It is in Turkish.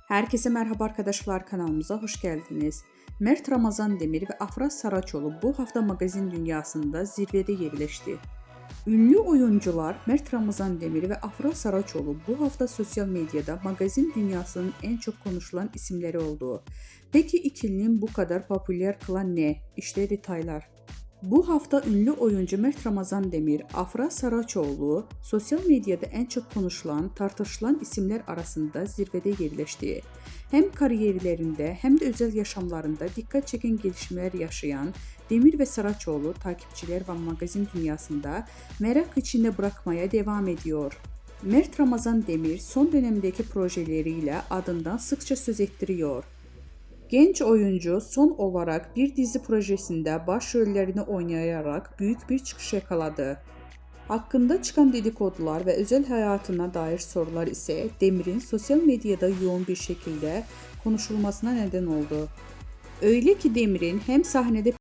Herkese merhaba arkadaşlar, kanalımıza hoş geldiniz. Mert Ramazan Demir ve Afra Saraçoğlu bu hafta magazin dünyasında zirvede yerleşti. Ünlü oyuncular Mert Ramazan Demir ve Afra Saraçoğlu bu hafta sosyal medyada magazin dünyasının en çok konuşulan isimleri oldu. Peki ikilinin bu kadar popüler kılan ne? İşte detaylar. Bu hafta ünlü oyuncu Mert Ramazan Demir, Afra Saraçoğlu sosyal medyada en çok konuşulan, tartışılan isimler arasında zirvede yerleşti. Hem kariyerlerinde hem de özel yaşamlarında dikkat çeken gelişmeler yaşayan Demir ve Saraçoğlu takipçiler ve magazin dünyasında merak içinde bırakmaya devam ediyor. Mert Ramazan Demir son dönemdeki projeleriyle adından sıkça söz ettiriyor. Genç oyuncu son olarak bir dizi projesinde başrollerini oynayarak büyük bir çıkış yakaladı. Hakkında çıkan dedikodular ve özel hayatına dair sorular ise Demir'in sosyal medyada yoğun bir şekilde konuşulmasına neden oldu. Öyle ki Demir'in hem sahnede